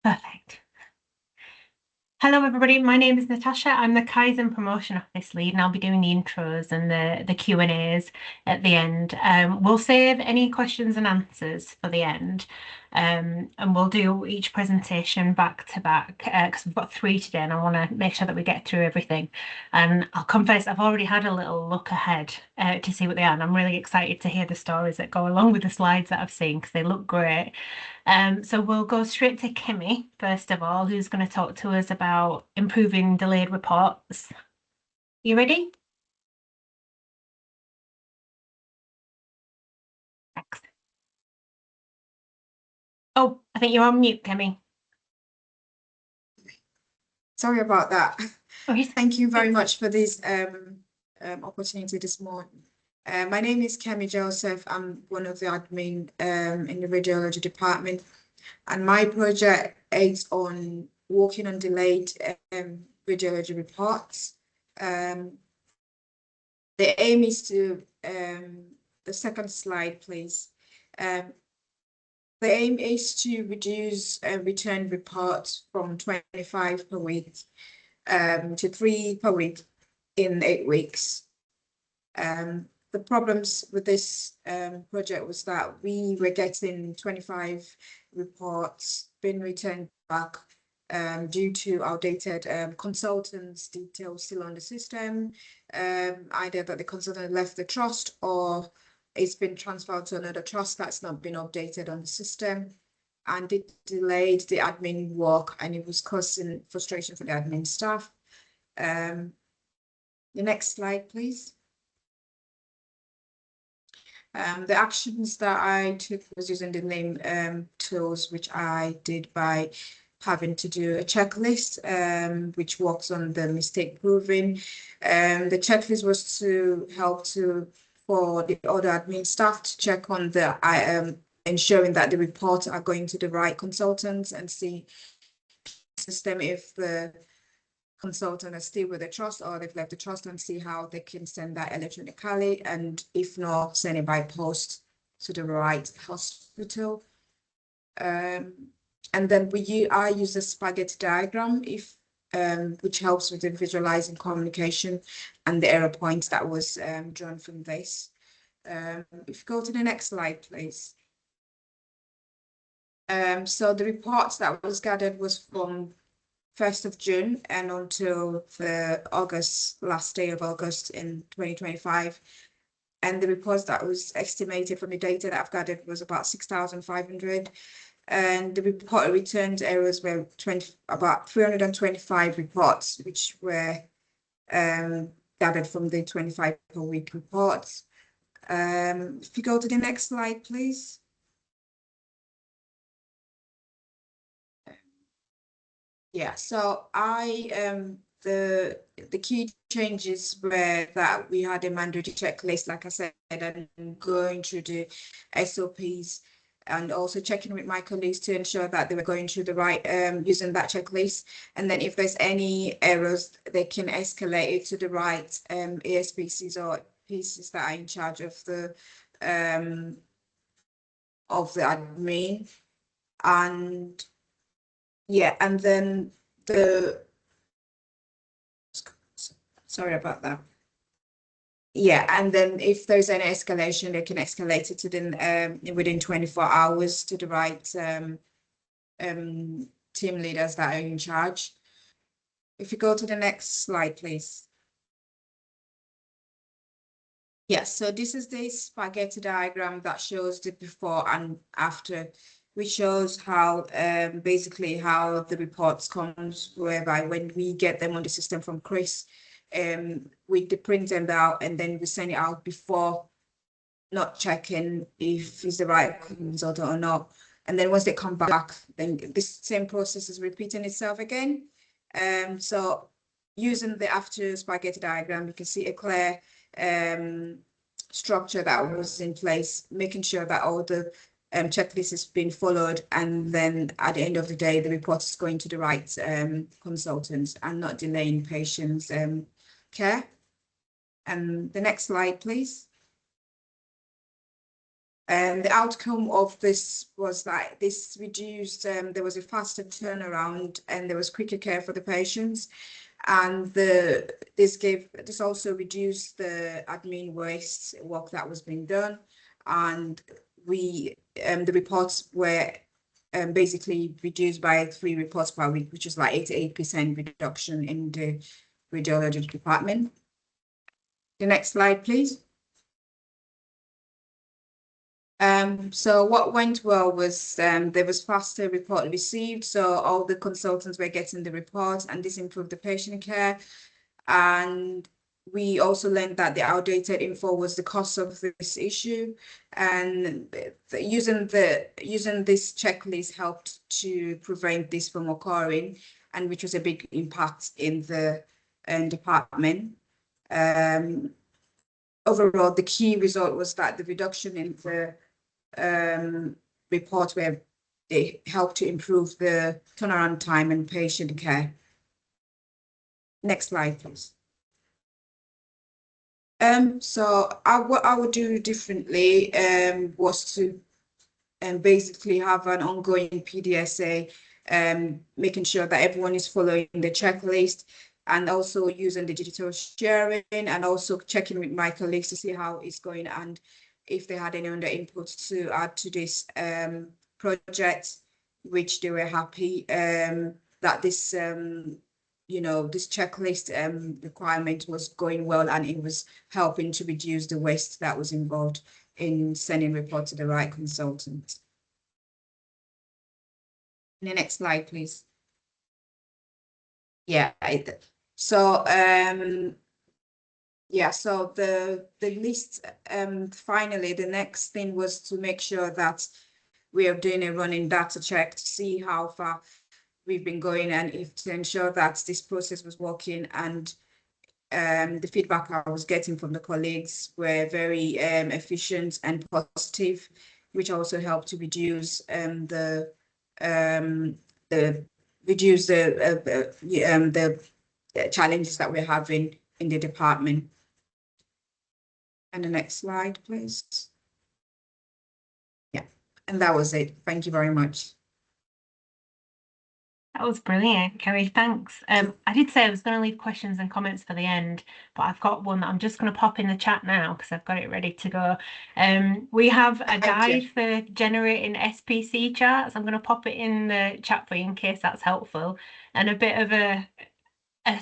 Perfect. Hello, everybody. My name is Natasha. I'm the Kaizen Promotion Office Lead, and I'll be doing the intros and the Q&As at the end. We'll save any questions and answers for the end, and we'll do each presentation back to back because we've got 3 today, and I want to make sure that we get through everything. And I'll confess, I've already had a little look ahead to see what they are, and I'm really excited to hear the stories that go along with the slides that I've seen because they look great. So we'll go straight to Kimmy, first of all, who's going to talk to us about improving delayed reports. You ready? Thanks. Oh, I think you're on mute, Kimmy. Sorry about that. Oh, Thank you very much for this opportunity this morning. My name is Kemi Joseph. I'm one of the admin in the radiology department, and my project is on working on delayed radiology reports. The aim is to, the second slide, please. The aim is to reduce return reports from 25 per week to 3 per week in 8 weeks. The problems with this project was that we were getting 25 reports being returned back due to outdated consultants' details still on the system, either that the consultant left the trust or it's been transferred to another trust that's not been updated on the system, and it delayed the admin work and it was causing frustration for the admin staff. The next slide, please. The actions that I took was using the LIM tools, which I did by having to do a checklist, which works on the mistake proving. The checklist was to help for the other admin staff to check on the ensuring that the reports are going to the right consultants and see system if the consultant is still with the trust or they've left the trust, and see how they can send that electronically, and if not, send it by post to the right hospital. And then I use a spaghetti diagram which helps with the visualizing communication and the error points that was drawn from this. If you go to the next slide, please. So the reports that was gathered was from 1st of June and until the last day of August in 2025. And the reports that was estimated from the data that I've gathered was about 6,500. And the report returned errors were about 325 reports, which were gathered from the 25 per week reports. If you go to the next slide, please. Yeah, so the key changes were that we had a mandatory checklist, like I said, and going through the SOPs, and also checking with my colleagues to ensure that they were going through the right, using that checklist. And then if there's any errors, they can escalate it to the right ASPCs or pieces that are in charge of the admin. And yeah, and then sorry about that. Yeah, and then if there's any escalation, they can escalate it to the within 24 hours to the right team leaders that are in charge. If you go to the next slide, please. Yes, so this is the spaghetti diagram that shows the before and after, which shows how basically how the reports comes, whereby when we get them on the system from Chris, we print them out and then we send it out before, not checking if it's the right consultant or not. And then once they come back, then this same process is repeating itself again. So using the after spaghetti diagram, you can see a clear structure that was in place, making sure that all the checklist has been followed, and then at the end of the day, the report is going to the right consultants and not delaying patients' care. And the next slide, please. And the outcome of this was that this reduced, there was a faster turnaround and there was quicker care for the patients. And this also reduced the admin waste work that was being done. And the reports were basically reduced by 3 reports per week, which is like 88% reduction in the radiology department. The next slide, please. So what went well was there was faster report received, so all the consultants were getting the reports, and this improved the patient care. And we also learned that the outdated info was the cause of this issue, and using this checklist helped to prevent this from occurring, and which was a big impact in the department. Overall, the key result was that the reduction in the reports where they help to improve the turnaround time and patient care. Next slide, please. So what I would do differently was to basically have an ongoing PDSA, making sure that everyone is following the checklist, and also using the digital sharing, and also checking with my colleagues to see how it's going and if they had any other inputs to add to this project, which they were happy that this this checklist requirement was going well, and it was helping to reduce the waste that was involved in sending reports to the right consultant. The next slide, please. Yeah, so so the list, finally, the next thing was to make sure that we are doing a running data check to see how far we've been going, and if to ensure that this process was working. And the feedback I was getting from the colleagues were very efficient and positive, which also helped to reduce the challenges that we're having in the department. And the next slide, please. Yeah, and that was it. Thank you very much. That was brilliant, Kerry. Thanks. I did say I was going to leave questions and comments for the end, but I've got one that I'm just going to pop in the chat now because I've got it ready to go. We have a guide for generating SPC charts. I'm going to pop it in the chat for you in case that's helpful, and a bit of I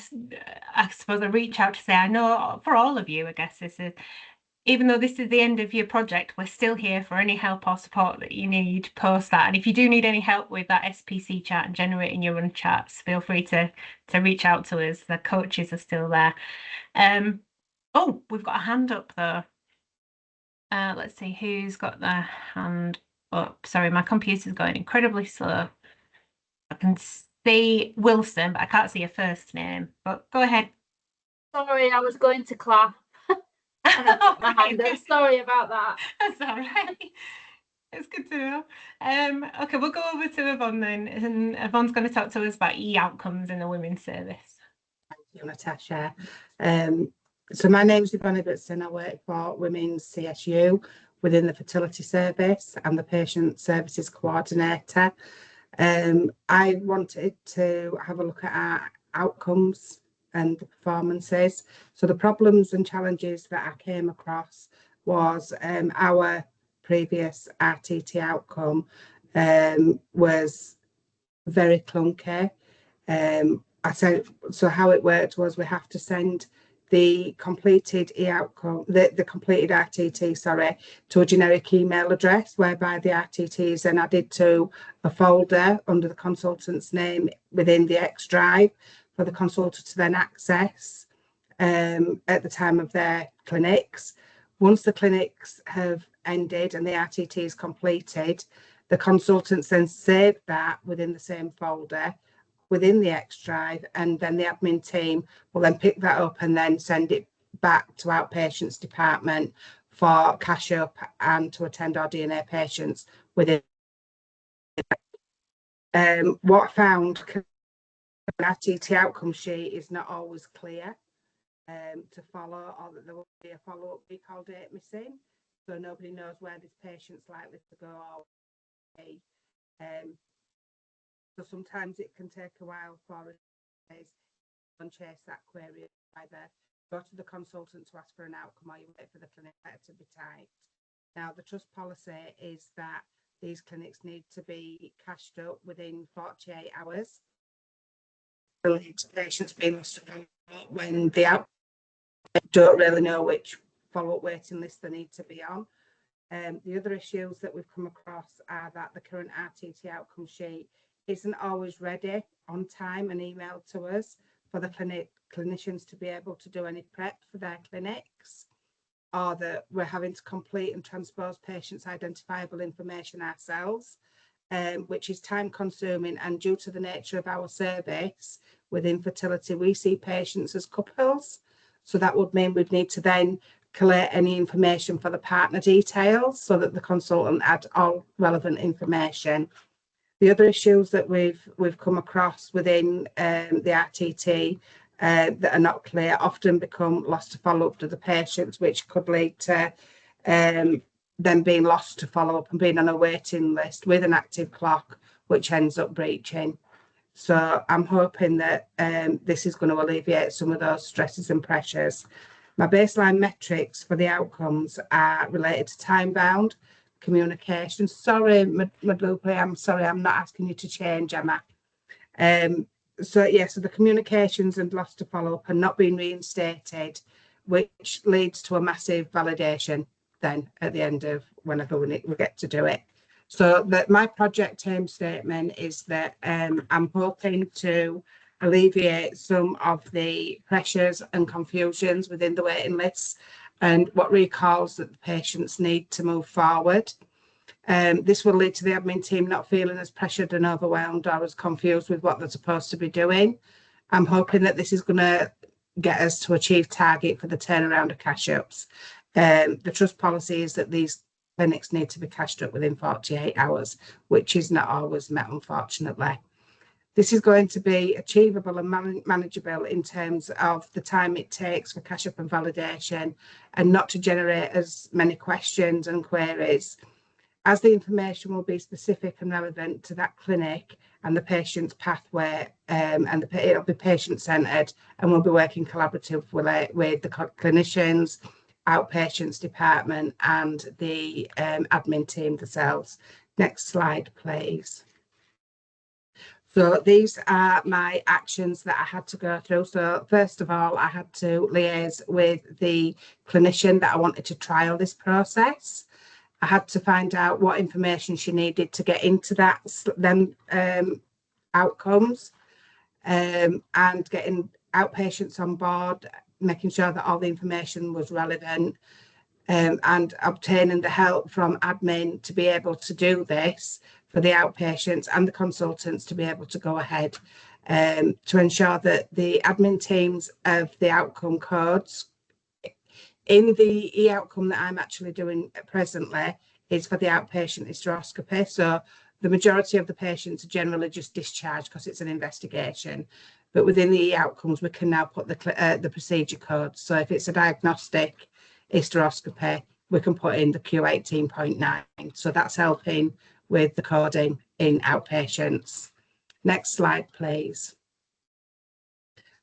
suppose a reach out to say, I know for all of you, I guess this is, even though this is the end of your project, we're still here for any help or support that you need. Post that, and if you do need any help with that SPC chart and generating your own charts, feel free to reach out to us. The coaches are still there. Oh, we've got a hand up though. Let's see who's got their hand up. Sorry, my computer's going incredibly slow. I can see Wilson, but I can't see your first name. But go ahead. Sorry, I was going to clap. And I've got my hand up. Sorry about that. That's all right. It's good to know. Okay, we'll go over to Yvonne then, and Yvonne's going to talk to us about eOutcomes in the women's service. Thank you, Natasha. So my name's Yvonne Ibbotson. I work for Women's CSU within the fertility service. I'm the patient services coordinator. I wanted to have a look at our outcomes and the performances. So the problems and challenges that I came across was our previous RTT outcome was very clunky. So how it worked was we have to send the completed eOutcome, the completed RTT, sorry, to a generic email address, whereby the RTT is then added to a folder under the consultant's name within the X Drive for the consultant to then access at the time of their clinics. Once the clinics have ended and the RTT is completed, the consultants then save that within the same folder within the X Drive, and then the admin team will then pick that up and then send it back to outpatients department for cash up and to attend our DNA patients within. What I found, the RTT outcome sheet is not always clear to follow, or that there will be a follow-up week or date missing. so nobody knows where this patient's likely to go or be. So sometimes it can take a while for us to chase that query, either go to the consultant to ask for an outcome or you wait for the clinic letter to be typed. Now, the trust policy is that these clinics need to be cashed up within 48 hours. Patients being lost to follow-up when the outcome don't really know which follow-up waiting list they need to be on. The other issues that we've come across are that the current RTT outcome sheet isn't always ready on time and emailed to us for the clinicians to be able to do any prep for their clinics, or that we're having to complete and transpose patients' identifiable information ourselves, which is time consuming, and due to the nature of our service with infertility, we see patients as couples. So that would mean we'd need to then collate any information for the partner details so that the consultant had all relevant information. The other issues that we've come across within the RTT that are not clear often become lost to follow-up to the patients, which could lead to them being lost to follow-up and being on a waiting list with an active clock, which ends up breaching. So I'm hoping that this is going to alleviate some of those stresses and pressures. My baseline metrics for the outcomes are related to time-bound communication. Sorry, Madlupe, I'm sorry, I'm not asking you to change, Emma. So the communications and loss to follow-up are not being reinstated, which leads to a massive validation then at the end of whenever we get to do it. So that my project aim statement is that I'm hoping to alleviate some of the pressures and confusions within the waiting lists and what recalls that the patients need to move forward. This will lead to the admin team not feeling as pressured and overwhelmed or as confused with what they're supposed to be doing. I'm hoping that this is going to get us to achieve target for the turnaround of cash ups. The trust policy is that these clinics need to be cashed up within 48 hours, which is not always met, unfortunately. This is going to be achievable and manageable in terms of the time it takes for cash up and validation, and not to generate as many questions and queries, as the information will be specific and relevant to that clinic and the patient's pathway, and it'll be patient-centred, and we'll be working collaboratively with the clinicians, outpatients department and the admin team themselves. Next slide, please. So these are my actions that I had to go through. So first of all, I had to liaise with the clinician that I wanted to trial this process. I had to find out what information she needed to get into them outcomes, and getting outpatients on board, making sure that all the information was relevant, and obtaining the help from admin to be able to do this for the outpatients and the consultants to be able to go ahead, to ensure that the admin teams of the outcome codes in the eOutcome that I'm actually doing presently is for the outpatient hysteroscopy. So the majority of the patients are generally just discharged because it's an investigation. But within the eOutcomes, we can now put the procedure code. So if it's a diagnostic hysteroscopy, we can put in the Q18.9. So that's helping with the coding in outpatients. Next slide, please.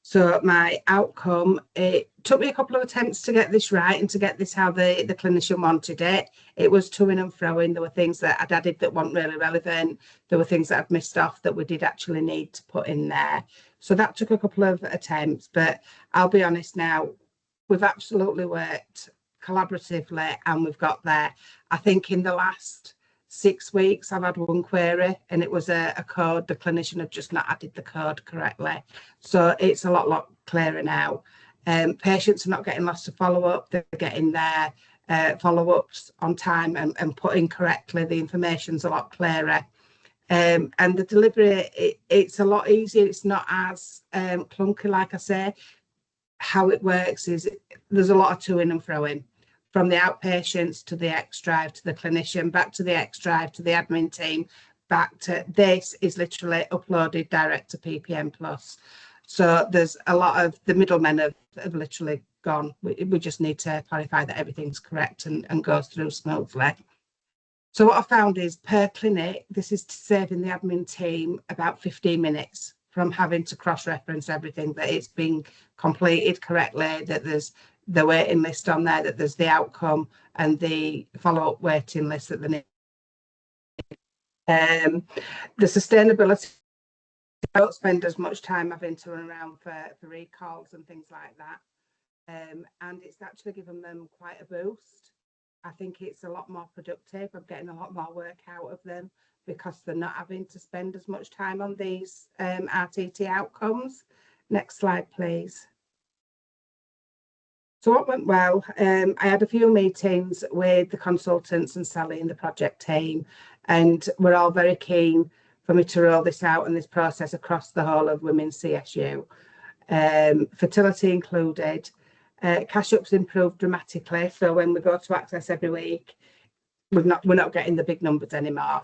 So my outcome, it took me a couple of attempts to get this right and to get this how the clinician wanted it. It was to-ing and fro-ing. There were things that I'd added that weren't really relevant. There were things that I'd missed off that we did actually need to put in there. So that took a couple of attempts, but I'll be honest now, we've absolutely worked collaboratively and we've got there. I think in the last 6 weeks, I've had one query and it was a code. The clinician had just not added the code correctly. So it's a lot clearer now. Patients are not getting lost to follow-up. They're getting their follow-ups on time and put in correctly. The information's a lot clearer. And the delivery, it's a lot easier. It's not as clunky, like I say. How it works is there's a lot of to-ing and fro-ing. From the outpatients to the X-Drive to the clinician, back to the X-Drive to the admin team, back to this is literally uploaded direct to PPM Plus. So there's a lot of the middlemen have literally gone. We just need to clarify that everything's correct and goes through smoothly. So what I found is per clinic, this is saving the admin team about 15 minutes from having to cross-reference everything, that it's been completed correctly, that there's the waiting list on there, that there's the outcome and the follow-up waiting list that they need. The sustainability, I don't spend as much time having to run around for recalls and things like that. And it's actually given them quite a boost. I think it's a lot more productive. I'm getting a lot more work out of them because they're not having to spend as much time on these RTT outcomes. Next slide, please. So what went well? I had a few meetings with the consultants and Sally and the project team, and we're all very keen for me to roll this out and this process across the whole of women's CSU. Fertility included. Cash ups improved dramatically. So when we go to access every week, we're not getting the big numbers anymore,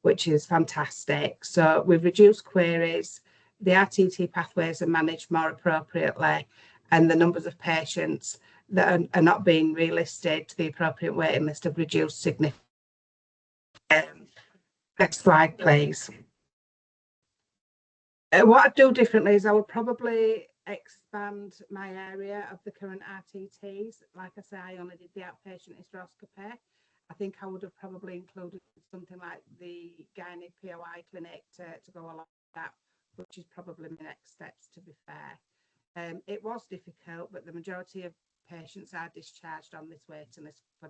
which is fantastic. So we've reduced queries. The RTT pathways are managed more appropriately, and the numbers of patients that are not being relisted to the appropriate waiting list have reduced significantly. Next slide, please. What I'd do differently is I would probably expand my area of the current RTTs. Like I say, I only did the outpatient hysteroscopy. I think I would have probably included something like the gynae POI clinic to go along with that, which is probably my next steps, to be fair. It was difficult, but the majority of patients are discharged on this waiting list for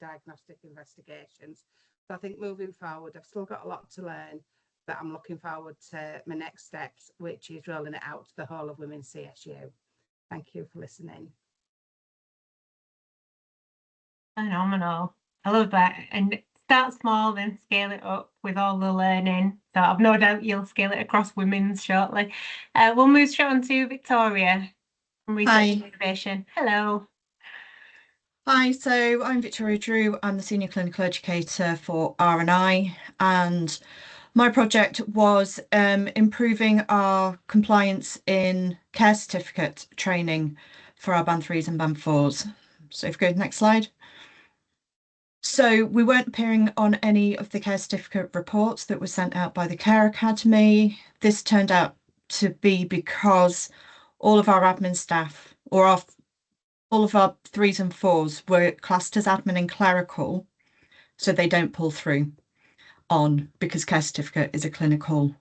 diagnostic investigations. So I think moving forward, I've still got a lot to learn, but I'm looking forward to my next steps, which is rolling it out to the whole of women's CSU. Thank you for listening. Phenomenal. I love that. And start small, then scale it up with all the learning. So I've no doubt you'll scale it across women's shortly. We'll move straight on to Victoria from Research and Innovation. Hello. Hi, so I'm Victoria Drew. I'm the Senior Clinical Educator for R&I, and my project was improving our compliance in care certificate training for our Band 3s and Band 4s. So if you go to the next slide. So we weren't appearing on any of the care certificate reports that were sent out by the Care Academy. This turned out to be because all of our admin staff, or all of our 3s and 4s, were classed as admin and clerical, so they don't pull through on, because care certificate is a clinical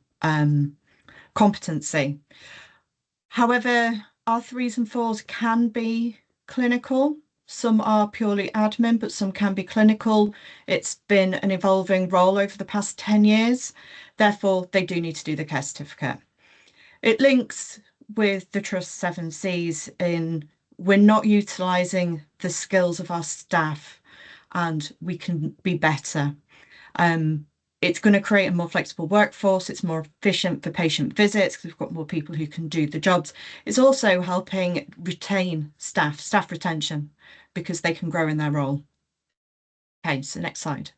competency. However, our 3s and 4s can be clinical. Some are purely admin, but some can be clinical. It's been an evolving role over the past 10 years. Therefore, they do need to do the care certificate. It links with the Trust 7Cs in we're not utilising the skills of our staff, and we can be better. It's going to create a more flexible workforce. It's more efficient for patient visits because we've got more people who can do the jobs. It's also helping retain staff retention, because they can grow in their role. Okay, so next slide.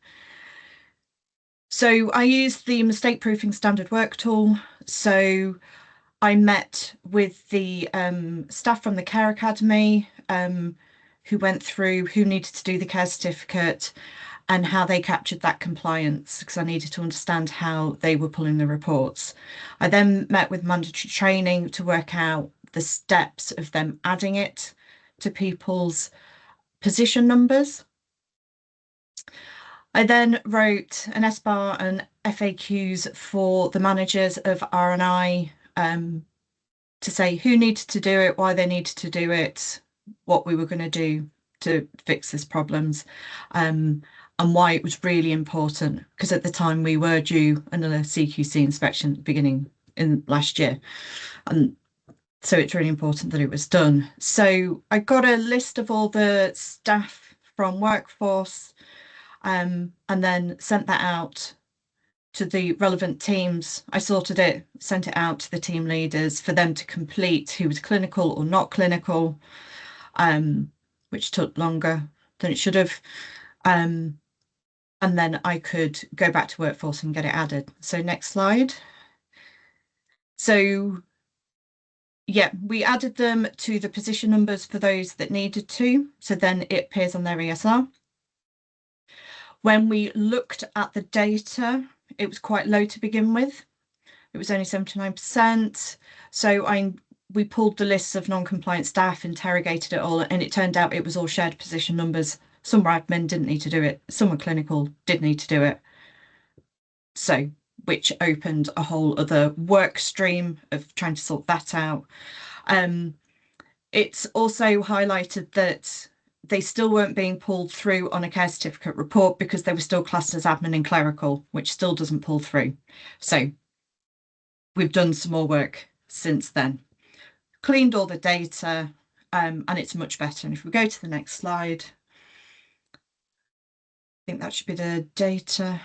So I used the mistake proofing standard work tool. So I met with the staff from the Care Academy who went through who needed to do the care certificate and how they captured that compliance, because I needed to understand how they were pulling the reports. I then met with mandatory training to work out the steps of them adding it to people's position numbers. I then wrote an SBAR and FAQs for the managers of R&I to say who needed to do it, why they needed to do it, what we were going to do to fix these problems, and why it was really important, because at the time we were due another CQC inspection beginning in last year, and so it's really important that it was done. So I got a list of all the staff from workforce and then sent that out to the relevant teams. I sorted it, sent it out to the team leaders for them to complete who was clinical or not clinical, which took longer than it should have. And then I could go back to workforce and get it added. So next slide. So yeah, we added them to the position numbers for those that needed to. So then it appears on their ESR. When we looked at the data, it was quite low to begin with. It was only 79%. So we pulled the lists of non-compliant staff, interrogated it all, and it turned out it was all shared position numbers. Some were admin, didn't need to do it. Some were clinical, did need to do it. So, which opened a whole other work stream of trying to sort that out. It's also highlighted that they still weren't being pulled through on a care certificate report because they were still classed as admin and clerical, which still doesn't pull through. So we've done some more work since then, cleaned all the data, and it's much better. And if we go to the next slide, I think that should be the data.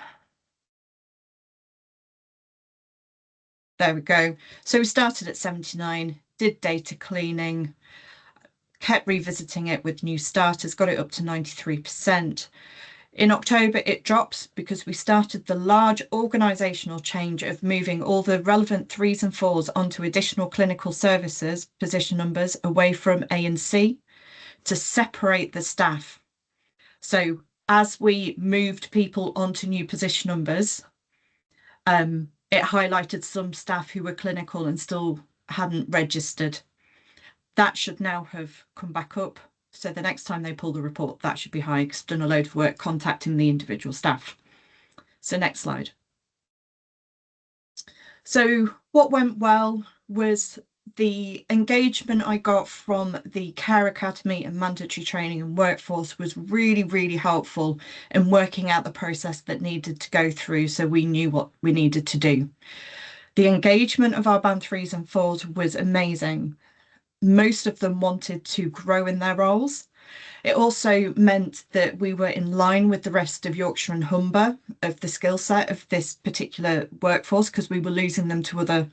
There we go. So we started at 79, did data cleaning, kept revisiting it with new starters, got it up to 93%. In October, it drops because we started the large organisational change of moving all the relevant 3s and 4s onto additional clinical services, position numbers, away from A and C to separate the staff. So as we moved people onto new position numbers, it highlighted some staff who were clinical and still hadn't registered. That should now have come back up. So the next time they pull the report, that should be high because I've done a load of work contacting the individual staff. So next slide. So what went well was the engagement I got from the Care Academy and mandatory training and workforce was really, really helpful in working out the process that needed to go through so we knew what we needed to do. The engagement of our band 3s and 4s was amazing. Most of them wanted to grow in their roles. It also meant that we were in line with the rest of Yorkshire and Humber of the skill set of this particular workforce because we were losing them to other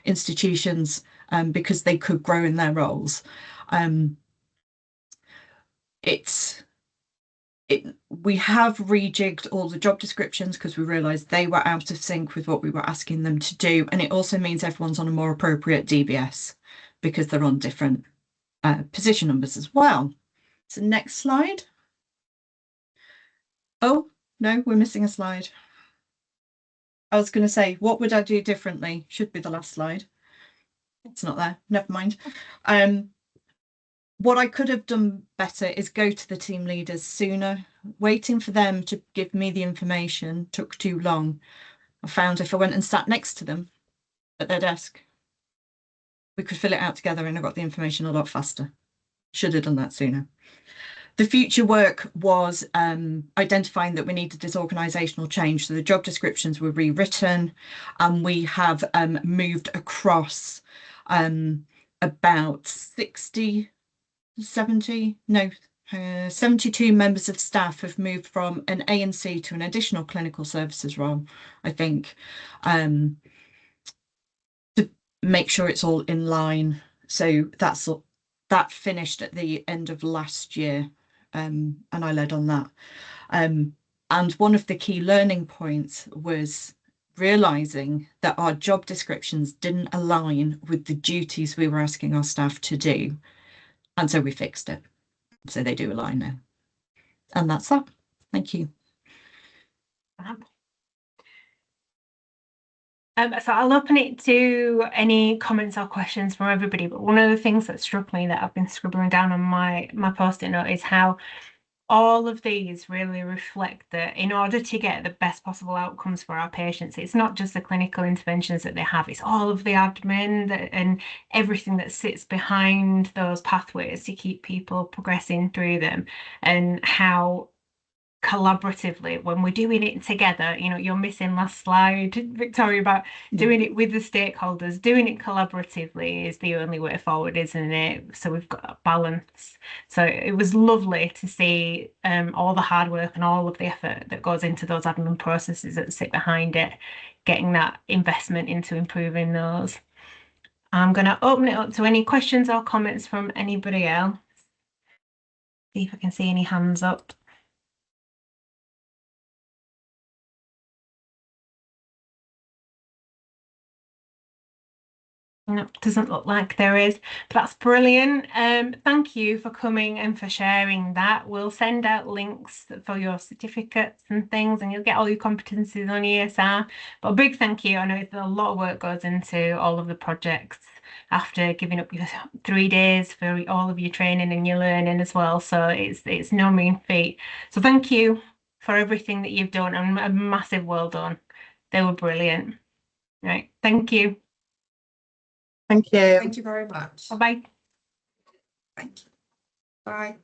institutions because they could grow in their roles. We have rejigged all the job descriptions because we realised they were out of sync with what we were asking them to do. And it also means everyone's on a more appropriate DBS because they're on different position numbers as well. So next slide. Oh, no, we're missing a slide. I was going to say, what would I do differently? Should be the last slide. It's not there. Never mind. What I could have done better is go to the team leaders sooner. Waiting for them to give me the information took too long. I found if I went and sat next to them at their desk, we could fill it out together and I got the information a lot faster. Should have done that sooner. The future work was identifying that we needed this organisational change. So the job descriptions were rewritten and we have moved across about 72 members of staff have moved from an A&C to an additional clinical services role, I think, to make sure it's all in line. So that finished at the end of last year. And I led on that. And one of the key learning points was realising that our job descriptions didn't align with the duties we were asking our staff to do. And so we fixed it. So they do align now. And that's that. Thank you. So I'll open it to any comments or questions from everybody. But one of the things that struck me that I've been scribbling down on my post-it note is how all of these really reflect that in order to get the best possible outcomes for our patients, it's not just the clinical interventions that they have, it's all of the admin and everything that sits behind those pathways to keep people progressing through them, and how collaboratively when we're doing it together, you're missing last slide, Victoria, about doing it with the stakeholders. Doing it collaboratively is the only way forward, isn't it? So we've got a balance. So it was lovely to see all the hard work and all of the effort that goes into those admin processes that sit behind it, getting that investment into improving those. I'm going to open it up to any questions or comments from anybody else. See if I can see any hands up. No, doesn't look like there is. But that's brilliant. Thank you for coming and for sharing that. We'll send out links for your certificates and things, and you'll get all your competencies on ESR. But a big thank you. I know a lot of work goes into all of the projects after giving up your 3 days for all of your training and your learning as well. So it's no mean feat. So thank you for everything that you've done, and a massive well done. They were brilliant. Right. Thank you. Thank you. Thank you very much. Bye-bye. Thank you. Bye.